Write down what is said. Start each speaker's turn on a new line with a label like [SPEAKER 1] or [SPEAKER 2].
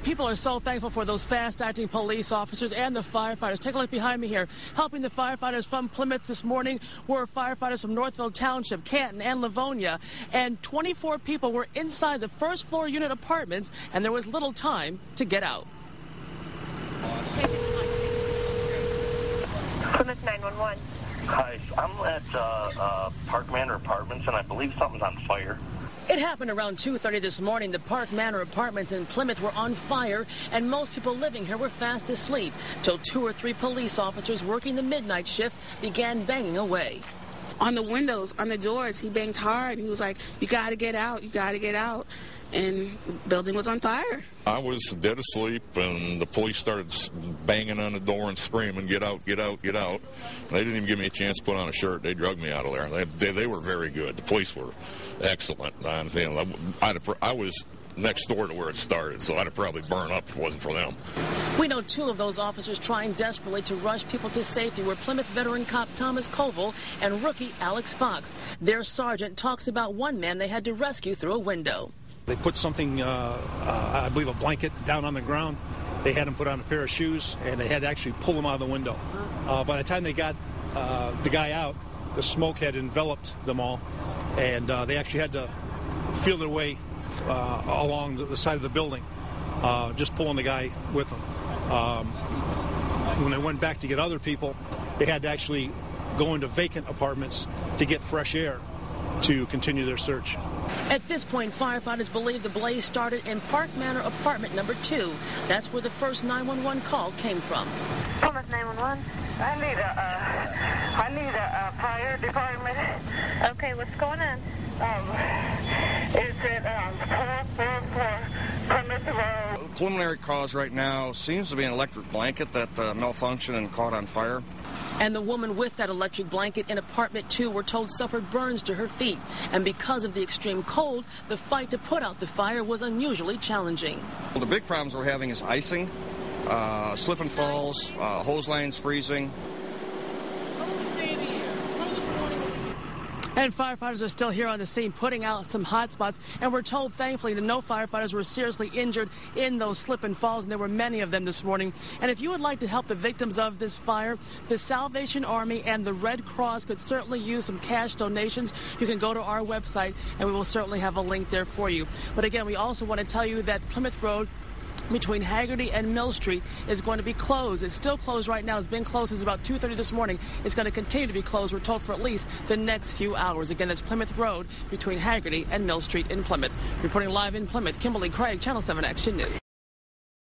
[SPEAKER 1] People are so thankful for those fast-acting police officers and the firefighters. Take a look behind me here. Helping the firefighters from Plymouth this morning were firefighters from Northville Township, Canton, and Livonia. And 24 people were inside the first-floor unit apartments, and there was little time to get out.
[SPEAKER 2] Plymouth 911.
[SPEAKER 3] Hi, I'm at Park Manor Apartments, and I believe something's on fire.
[SPEAKER 1] It happened around 2:30 this morning. The Park Manor Apartments in Plymouth were on fire, and most people living here were fast asleep, till 2 or 3 police officers working the midnight shift began banging away.
[SPEAKER 4] On the windows, on the doors, he banged hard. He was like, "You got to get out, you got to get out." And the building was on fire.
[SPEAKER 5] I was dead asleep, and the police started banging on the door and screaming, "Get out, get out, get out." They didn't even give me a chance to put on a shirt. They drugged me out of there. They were very good. The police were excellent. I was next door to where it started, so I'd have probably burned up if it wasn't for them.
[SPEAKER 1] We know 2 of those officers trying desperately to rush people to safety were Plymouth veteran cop Thomas Koval and rookie Alex Fox. Their sergeant talks about one man they had to rescue through a window.
[SPEAKER 6] They put something, I believe a blanket, down on the ground. They had him put on a pair of shoes, and they had to actually pull him out of the window. By the time they got the guy out, the smoke had enveloped them all, and they actually had to feel their way along the side of the building, just pulling the guy with them. When they went back to get other people, they had to actually go into vacant apartments to get fresh air to continue their search.
[SPEAKER 1] At this point, firefighters believe the blaze started in Park Manor apartment number 2. That's where the first 911 call came from.
[SPEAKER 2] Plymouth 911.
[SPEAKER 7] I need a fire department.
[SPEAKER 2] Okay, what's going on?
[SPEAKER 7] Is it 444 Plymouth Road?
[SPEAKER 8] The preliminary cause right now seems to be an electric blanket that malfunctioned and caught on fire.
[SPEAKER 1] And the woman with that electric blanket in apartment 2 we're told suffered burns to her feet. And because of the extreme cold, the fight to put out the fire was unusually challenging.
[SPEAKER 8] Well, the big problems we're having is icing, slip and falls, hose lines freezing.
[SPEAKER 1] And firefighters are still here on the scene putting out some hot spots. And we're told, thankfully, that no firefighters were seriously injured in those slip and falls, and there were many of them this morning. And if you would like to help the victims of this fire, the Salvation Army and the Red Cross could certainly use some cash donations. You can go to our website, and we will certainly have a link there for you. But again, we also want to tell you that Plymouth Road between Haggerty and Mill Street is going to be closed. It's still closed right now. It's been closed since about 2:30 this morning. It's going to continue to be closed, we're told, for at least the next few hours. Again, that's Plymouth Road between Haggerty and Mill Street in Plymouth. Reporting live in Plymouth, Kimberly Craig, Channel 7 Action News.